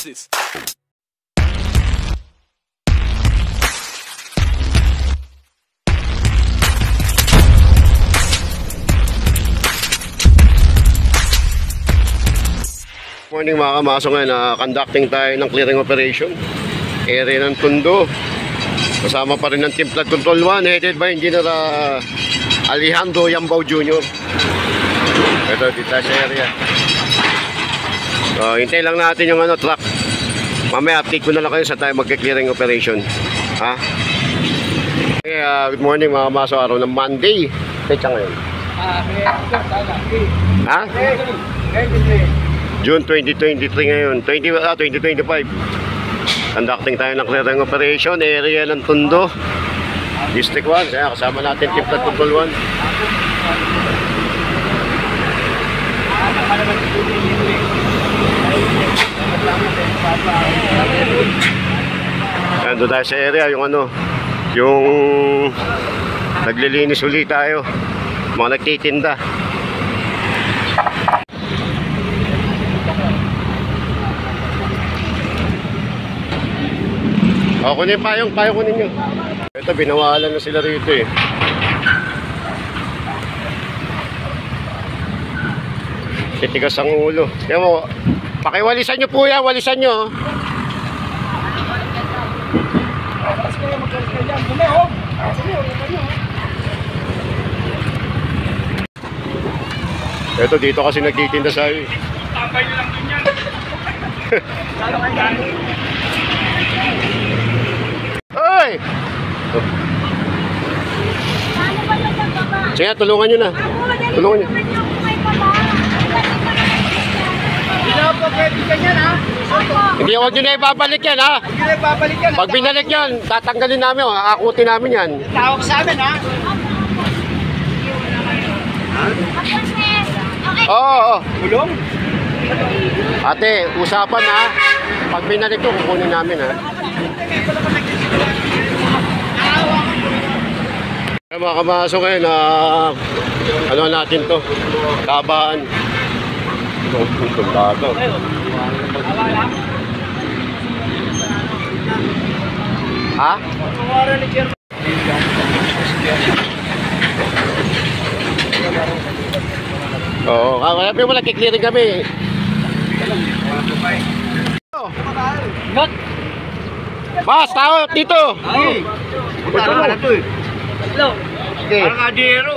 this? Morning mga kamaso, ngayon conducting tayo ng clearing operation area ng Tondo. Kasama pa rin ng Team Flood Control 1 headed by Engineer Alejandro Yambao Jr. Ito dito sa area. Hintay lang natin yung truck. Mamaya update ko na lang kayo sa tayo magka-clearing operation. Okay, good morning mga kamaso, araw ng Monday. Pecha ngayon? June 2023 ngayon, 2025. Conducting tayo ng clearing operation area ng Tondo, District 1. Kaya kasama natin Team Flood Control 1. Doon tayo sa area, yung naglilinis ulit tayo, mga nagtitinda. Kunin payong kunin nyo. Ito, binawalan na sila rito eh. Titigas ang ulo. Kaya mo, pakiwalisan nyo po yan, walisan nyo. Ito, dito kasi nagtitinda sa'yo eh. Tambay nyo lang din yan. Hoy! Sige, tulungan nyo na. Tulungan nyo. Hindi, huwag nyo na ibabalik yan, ha? Pag binalik yan, tatanggalin namin, akutin namin yan. Tawag sa amin, ha? Oo. Tulong? Ate, usapan, ha? Pag binalik ko, kukunin namin, ha? Mga kamaso ngayon, ano natin to? Kabaan. Itong bato. Ha? Oo, kaya mo nagkiklearing kami. Mas, tao dito. Punta na to eh. Okay. Parang adero.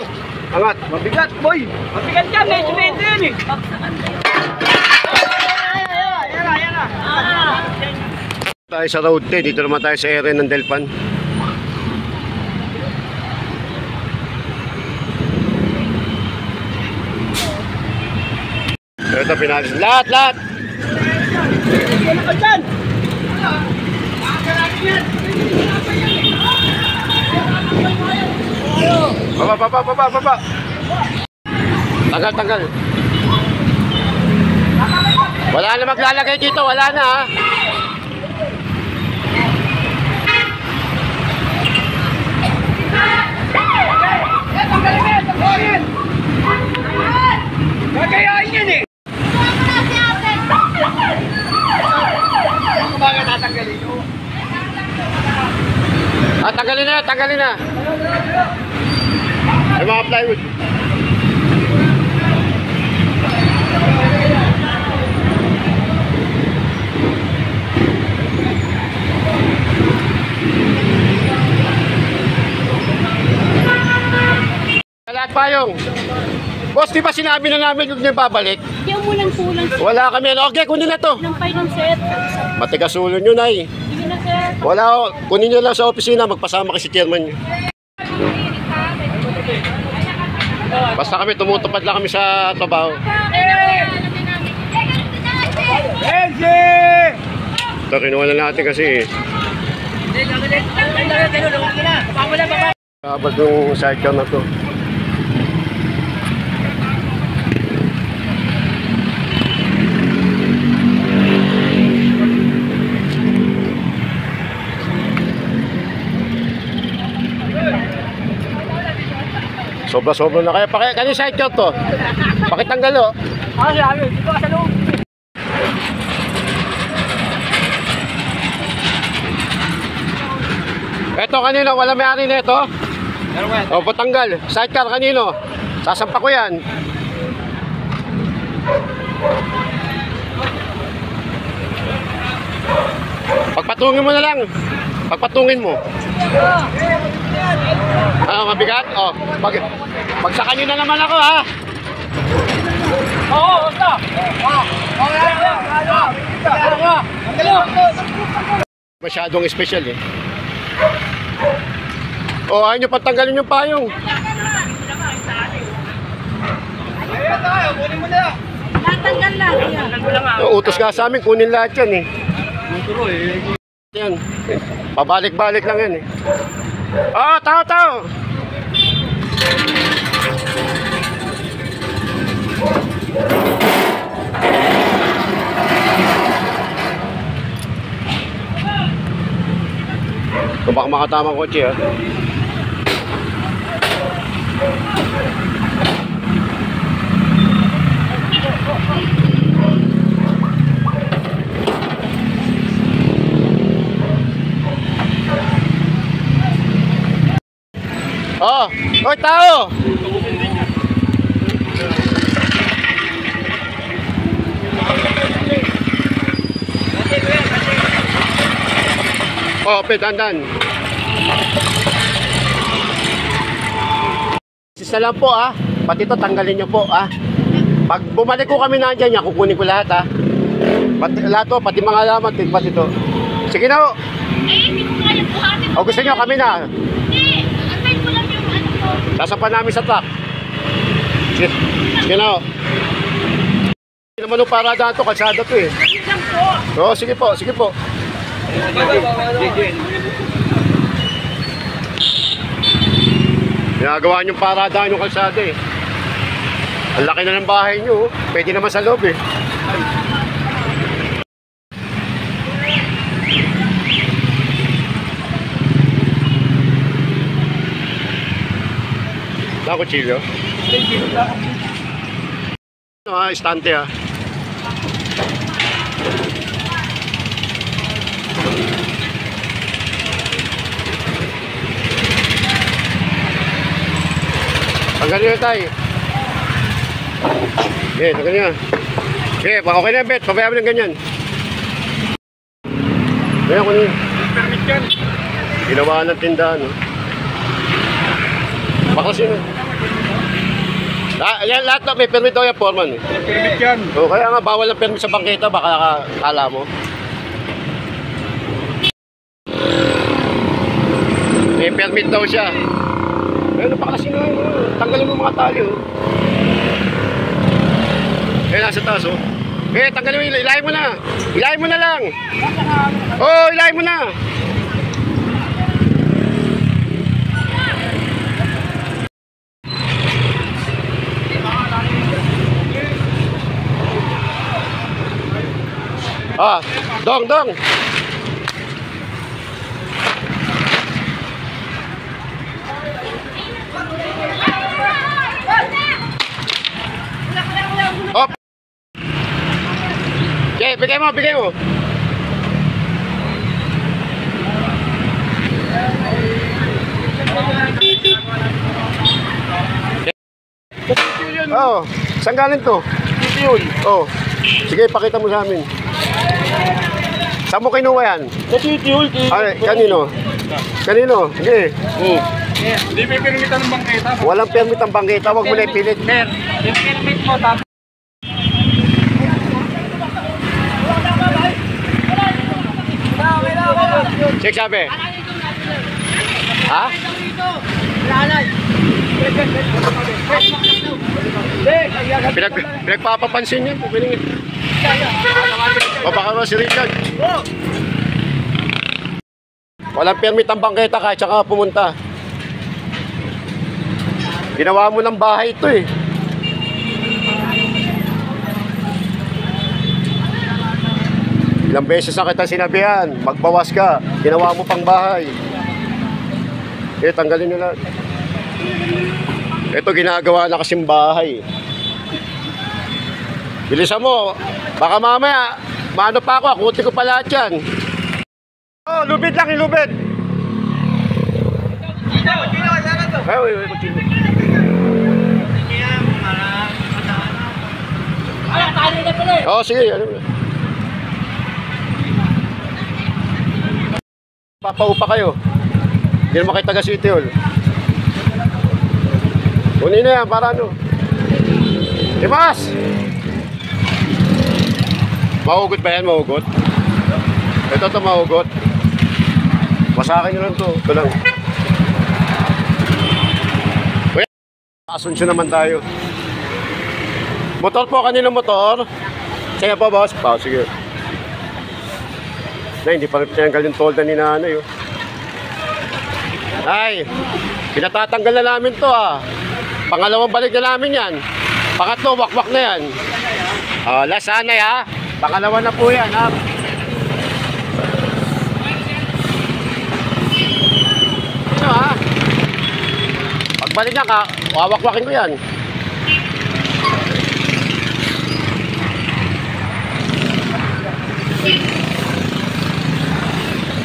Angat. Mabigat, boy. Mabigat ka, medyo yan eh. Tayo sa road 10, dito naman tayo sa area ng Delpan. Ito, pinalis. Lahat! Ano ka dyan? Baba. Tanggal. Wala na maglalagay dito, wala na ha. Tanggalin! Gagayain yan eh! Bakit tatanggalin ko? Tanggalin na. Ay mga plywood. Lahat payong. Boss, di ba sinabi na namin huwag niyo babalik? Yung munang kulang. Wala kami. Okay, kunin na to. Ng pay ng set. Matigas ulo nyo, Nay. Sige na, sir. Wala, kunin nyo lang sa opisina. Magpasama kay si chairman nyo. Basta kami, tumutupad lang kami sa trabaho. Ito, kinuha na natin kasi kapag yung sidecar na to. Sobra-sobra na kaya. Kanina sidecar to. Pakitanggal o. Dito ka sa loob. Ito kanino, wala may-ari na ito? O, patanggal. Sidecar kanino? Sasampa ko yan. Pagpatungin mo na lang. Pagpatungin mo. Mabigat? O, pagsakan nyo na naman ako, ha? Oo, basta. Masyadong special, eh. O, ayaw nyo patanggalin yung payong. Ayan tayo, kunin mo na. Natanggal lang yan. Utos nga sa amin, kunin lahat yan, eh. Yan. Pabalik-balik lang yan, eh. Oh, tao! Ito baka makatamang kotse, ha? Oh, hoy tao! Oh, pedandan. Isa lang po, ah. Pati ito tanggalin niyo po, ah. Pag bumalik ko kami nandiyan, kukunin ko lahat, ah. Pati lahat to, pati mga alamat, pati ito. Sige na, oh. Hindi ko kaya buhatin. O gusto niyo kami na. Hindi. Antayin ko lang yung ano ko. Sasampan namin sa truck. Sige, sige na, oh. Hindi naman yung parada ito, kalsada to, eh. Lang po. Oo, sige po, sige po. Ginagawa niyong parada yung kalsada, eh. Ang laki na ng bahay niyo, oh. Pwede naman sa loob, eh. Saan kutsilyo? Istante, ah. Tanggalin na tayo. Okay, tanggalin na. Okay, okay na, Bet. Pabayaan mo ng ganyan. Ganyan ko niya. Permit yan. Ginawa ng tindahan, no? Baka sino? Yan, lahat na may permit daw yung foreman, eh. Permit yan. O, kaya nga, bawal ang permit sa bangketa. Baka kala mo. May permit daw siya. Ano pa kasi nga, tanggalin mo mga tali, oh. Nasa taas, oh. Tanggalin mo, ilahin mo na. Ilahin mo na lang. Oh, ilahin mo na. Ah, dong. Op. Okay, bigay mo. Oh, saan galing to? Dito yun. Oh, sige, pakita mo sa amin. Saan mo kinuha yan? Ay, kanino? Sige. Hindi may permitan ng bangketa. Walang permit ang bangketa, wag mo na ipilit. Yung permit mo, tapos. Check sabi. Ha? Pinagpapapansin yan. O baka naman si Richard. Walang permit ang bangketa kahit saka pumunta. Ginawa mo ng bahay ito, eh. Ilang beses na kita sinabihan, magbawas ka. Ginawa mo pang bahay. Tanggalin nyo lahat. Ito ginagawa na kasing bahay. Bilisan mo. Baka mamaya, maano pa ako, akuti ko pa lahat yan. Oh, lubid lang, ilubid. Ay, kutsilyo. Oo, sige. Ano na. Papaupa kayo. Hindi naman kayo taga City Hall. Kunin na yan, para ano. Dimas! Mahugot ba yan? Mahugot? Ito mahugot. Masakin nyo lang to. Ito lang. Kuya, Asunsyon naman tayo. Motor po, kanino motor? Sige po, boss. Sige. Na, hindi pa rin tinanggal yung tolda ni nanay. Oh. Ay, pinatatanggal na namin to ah. Pangalawang balik na namin yan. Pangatlo, wakwak na yan. Last anay ha. Pangalawa na po yan ha. Ito ha. Pagbalik na ka, wawakwakin ko yan.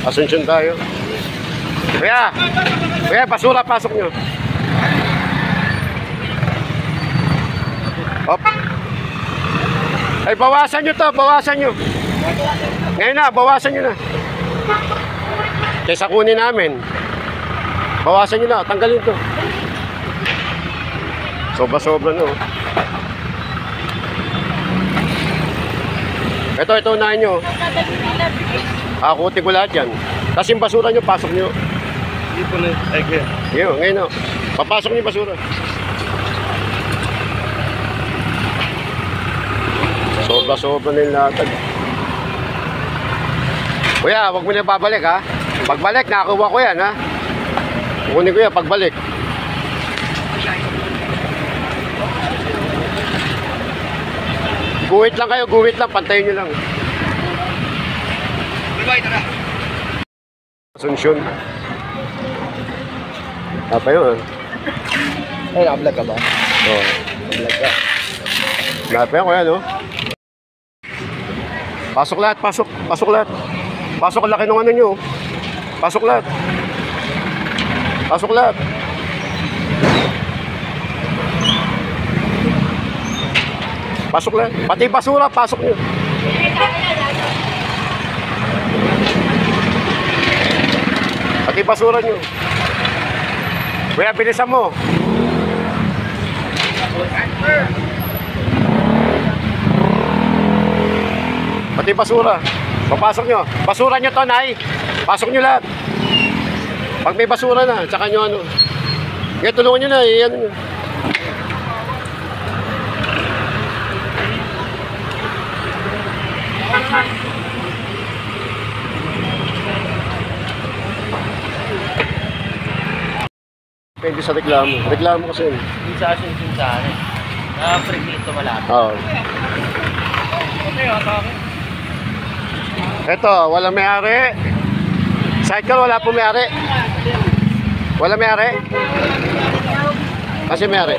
Asunsyon tayo. Kuya, basura, pasok nyo. Hop. Ay, bawasan nyo to, bawasan nyo. Ngayon na, bawasan nyo na. Kaysa kunin namin. Bawasan nyo na, tanggalin to. Sobra-sobra no. Ito, unahin nyo. Akutin ko lahat yan. Tapos yung basura nyo, pasok nyo. Hindi po na. Ay, kaya. Ngayon no. Papasok nyo yung basura. Sobra-sobra na yung latag. Kuya, huwag mo na babalik ha. Pagbalik, nakakuha ko yan ha. Kukunin ko yan pagbalik. Guhit lang kayo, guhit lang. Pantayin nyo lang. Asunsyon. Apa yun? Ay, nakablog ka ba? Oo. Nakablog ka. Apa yun, kuya no? Pasok lahat, pasok. Pasok lahat. Pasok ang laki ng ano nyo. Pasok lahat. Pasok lahat. Pasok lahat. Pati basura, pasok nyo. Pati basura nyo. Kuya, bilisan mo. Pati basura. Papasok nyo. Basura nyo to, Nay. Pasok nyo lahat. Pag may basura na, tsaka nyo ano. Ngayon, tulungan nyo na. Iyan nyo. Pwede sa reklamo. Reklamo kasi yun. Yung sa Asunsyon sa akin. Nakaprikito malapit. Oo. Ito, walang may-ari. Sidecar, wala po may-ari. Wala may-ari. Kasi may-ari.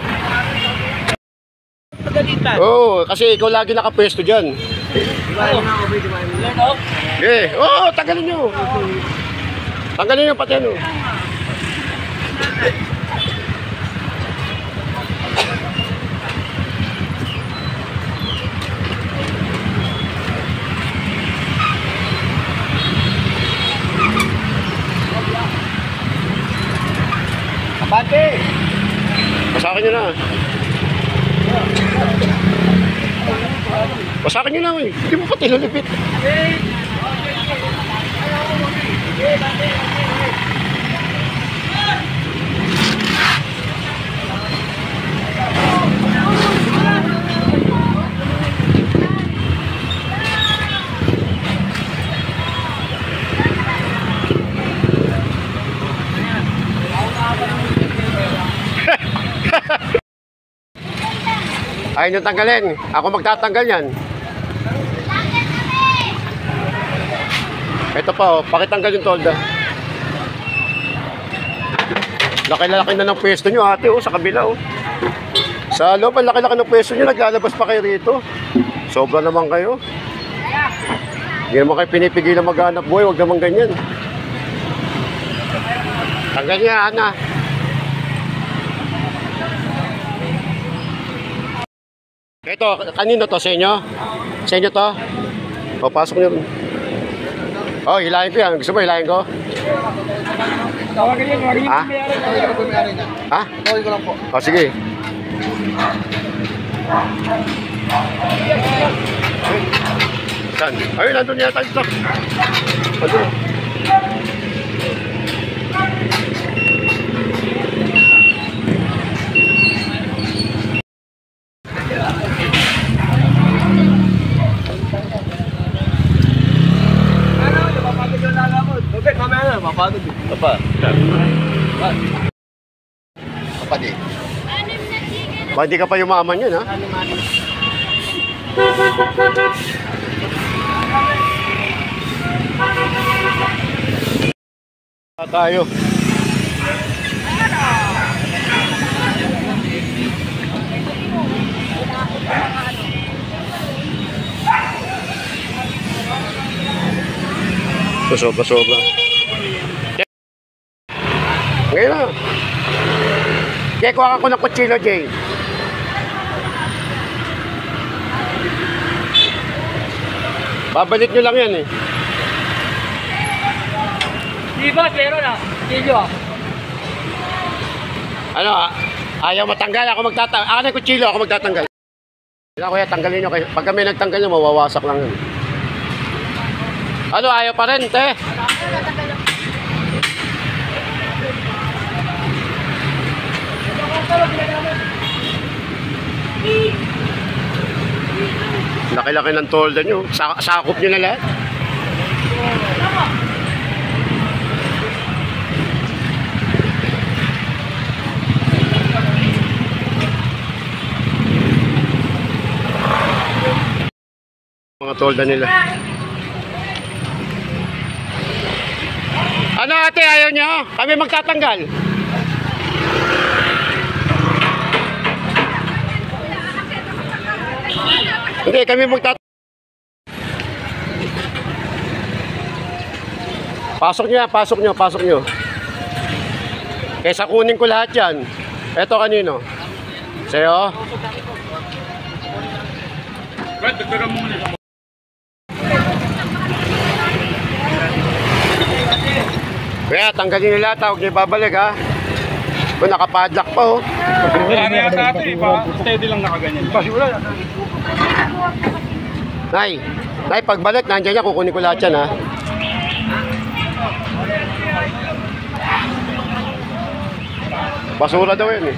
Pagalitan. Oo, kasi ikaw lagi nakapwesto dyan. Oo, tanggalin nyo. Tanggalin nyo pati ano. Abante! Pasakin nyo na. Pasakin nyo na, eh. Hindi mo pati nalipit. Ayaw nyo tanggalin. Ako magtatanggal yan. Ito pa, pakitanggal yung tolda. Laki-laki na ng pwesto nyo, ate, sa kabila, Sa loob, ang laki-laki ng pwesto nyo, naglalabas pa kayo rito. Sobra naman kayo. Hindi naman kayo pinipigilan maghanap buhay, huwag naman ganyan. Tanggal niya, Ana. Ito, kanino to? Sa inyo? Sa inyo to? O, pasok nyo. Oh, hilahin ko yan. Gusto mo hilahin ko? Tawagan niyo Ha? Ha? Tawagan ko lang po. O, sige. Saan? Ayun, nandun yata yung stock. Nandun. Okay, mamaya na. Mapagod eh. Apa? Kapatid. Ba, hindi ka pa yumaman yun, ha? Tayo. Sobra. Ngayon na. Kaya kuha ako ng kutsilo, Jay. Babalik nyo lang yan eh. Di ba, pero na. Silyo. Ano, ayaw matanggal, ako magtatanggal. Ako na yung kutsilo, ako magtatanggal. Kaya kuya, tanggalin nyo kayo. Pag kami nagtanggal nyo, mawawasak lang yun. Ano, ayaw pa rin, te? Laki-laki ng tolda nyo. Sakop nyo na lahat. Mga tolda nila. Ano ate, ayaw nyo? Kami magtatanggal. Hindi, kami magtatanggal. Pasok nyo. Kaysa kunin ko lahat yan. Eto kanino? Sa'yo? Brad, dagdagan mo muna. Kaya tanggalin nila, tawag niyo babalik ha. Kung nakapadlock pa oh. Wala na yata ito eh. Steady lang nakaganyan. Wala na. Nay, pagbalik, nandiyan niya, kukunin ko lahat yan ha. Basura daw yan eh.